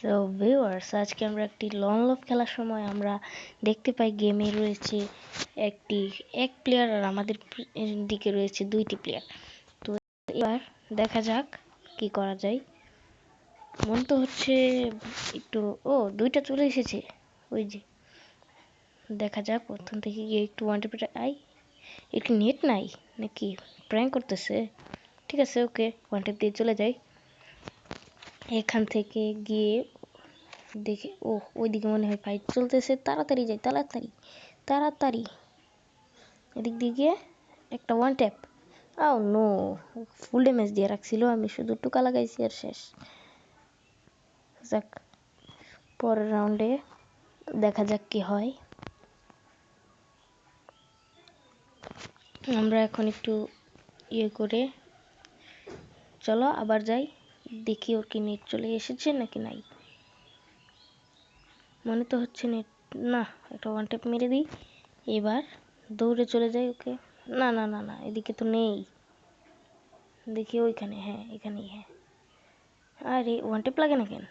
So viewers, আজকে আমরা একটি লং লভ খেলার সময় আমরা দেখতে পাই গেমে রয়েছে এক প্লেয়ার আর আমাদের দিকে রয়েছে দুইটি প্লেয়ার। তো এবার দেখা যাক কি করা যায়। মনে তো হচ্ছে একটু দুইটা চলে এসেছে। ওই যে দেখা যাক প্রথম থেকে গিয়ে একটু ওয়ান টেপে একটু নেট নাই নাকি প্র্যাঙ্ক করতেছে। ঠিক আছে, ওকে ওয়ান টেপ দিয়ে চলে যাই। এখান থেকে গিয়ে দেখে ওইদিকে মনে হয় ফাইট চলতেছে। তাড়াতাড়ি যাই, তাড়াতাড়ি এদিক দিকে একটা one tap. No, full damage দিয়ে রাখছিল, আমি শুধু টুকা লাগাইছি আর শেষ। যাক, পরের রাউন্ডে দেখা যাক কি হয়। আমরা এখন একটু করে চলো আবার যাই, দেখি ওর কি নেট চলে এসেছে নাকি নাই। মনে তো হচ্ছে নেট না, একটা ওয়ান ট্যাপ মেরে দিই। এবার দৌড়ে চলে যাই ওকে। না না না না, এদিকে তো নেই, দেখি ওইখানে, হ্যাঁ এখানেই, হ্যাঁ। আরে ওয়ান ট্যাপ লাগে না কেন?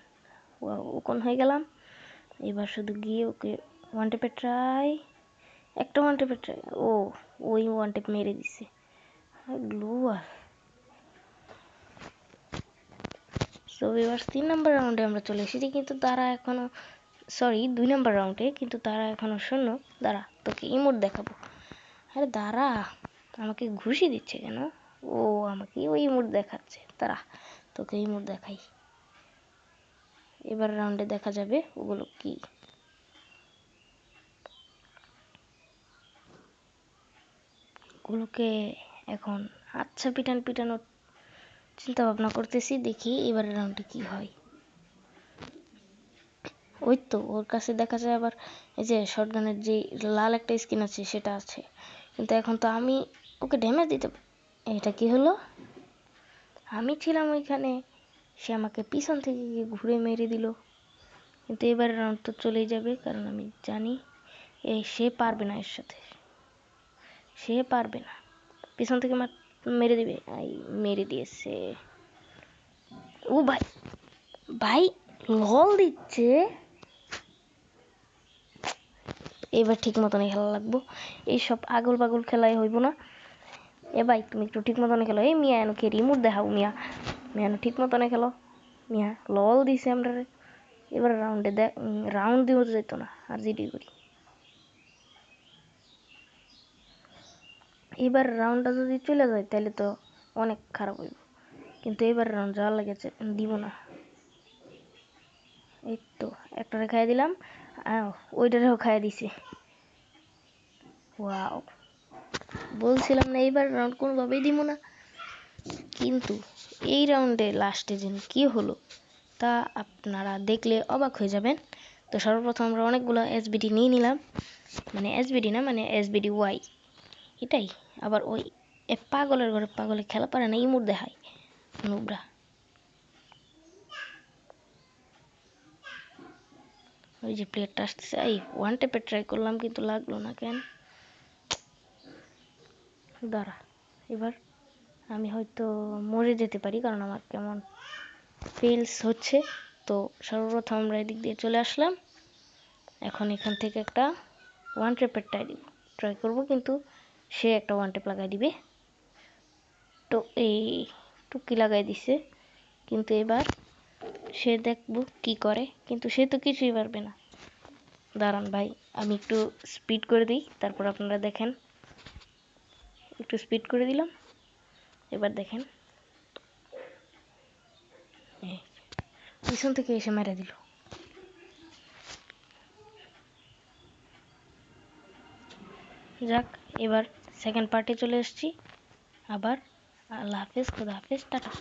ও কোন হয়ে গেলাম। এবার শুধু গিয়ে ওকে ওয়ান ট্যাপে ট্রাই, একটা ওয়ান ট্যাপে ট্রাই। ওই ওয়ান ট্যাপ মেরে দিছে। গ্লুয়াল। সো এবার 3 নম্বর রাউন্ডে আমরা চলে এসেছি, কিন্তু তারা এখনো, সরি 2 নম্বর রাউন্ডে, কিন্তু তারা এখনো শূন্য। দাঁড়া, তোকে ইমোট দেখাবো। আরে দাঁড়া, আমাকে ঘুষি দিচ্ছে কেন? আমাকে ওই ইমোট দেখাচ্ছে। তারা তোকে ইমোট দেখাই, এবার রাউন্ডে দেখা যাবে ওগুলো কি। ওগুলোকে এখন আচ্ছা পিটানোর চিন্তা ভাবনা করতেছি, দেখি এবার রাউন্ডে কি হয়। ওই তো ওর কাছে দেখা যায় আবার এই যে শটগানের যে লাল একটা স্কিন আছে সেটা আছে, কিন্তু এখন তো আমি ওকে ড্যামেজ দিতে। এটা কি হলো? আমি ছিলাম ওইখানে, সে আমাকে পিছন থেকে গিয়ে ঘুরে মেরে দিল। কিন্তু এবার রাউন্ড তো চলেই যাবে, কারণ আমি জানি সে পারবে না, এর সাথে সে পারবে না। পিছন থেকে মেরে দিবে। মেরে দিয়েছে। ও ভাই, ভাই লল দিচ্ছে। এবার ঠিক মতনই খেলা লাগবো, এইসব আগল পাগল খেলাই হইব না। ভাই তুমি একটু ঠিক মতনে খেলো। এই মিয়া এনো কে রিমোট দেখাও, মিয়া এনো ঠিক মতনে খেলো। মিয়া লল দিছে আমরা। এবার রাউন্ডে রাউন্ড দিও যেত না, আর জিডি করি। এবার রাউন্ডটা যদি চলে যায় তাহলে তো অনেক খারাপ হইব, কিন্তু এবার রাউন্ড যাওয়ার লেগেছে দিব না। এই তো একটারে খাইয়ে দিলাম, ওইটারেও খাইয়ে দিছে। ওয়াও, বলছিলাম না এইবার রাউন্ড কোনোভাবেই দিব না। কিন্তু এই রাউন্ডে লাস্টে যেন কি হলো তা আপনারা দেখলে অবাক হয়ে যাবেন। তো সর্বপ্রথম আমরা অনেকগুলো এসবিডি নিয়ে নিলাম, মানে এসবিডি না, মানে এসবিডি ওয়াই, এটাই। আবার ওই পাগলের ঘরে পাগলে খেলা পারে না, ইমোট দেখায় নুবরা। ওই যে প্লেয়ারটা আসতেছে, ওয়ান টেপে ট্রাই করলাম কিন্তু লাগলো না কেন। দাঁড়া, এবার আমি হয়তো মরে যেতে পারি, কারণ আমার কেমন ফেলস হচ্ছে। তো সর্বপ্রথম আমরা এদিক দিয়ে চলে আসলাম। এখন এখান থেকে একটা ওয়ান টেপের ট্রাই করব, কিন্তু সে একটা ওয়ান টেপ লাগাই দিবে। তো এই টুকি লাগাই দিছে, কিন্তু এবার সে দেখব কি করে, কিন্তু সে তো কিছুই পারবে না। দাঁড়ান ভাই, আমি একটু স্পিড করে দিই, তারপর আপনারা দেখেন। একটু স্পিড করে দিলাম, এবার দেখেন পিছন থেকে এসে মেরে দিল। যাক, এবার সেকেন্ড পার্টে চলে এসেছি। আবার আল্লাহ হাফেজ, খুদা হাফেজ, টাটা।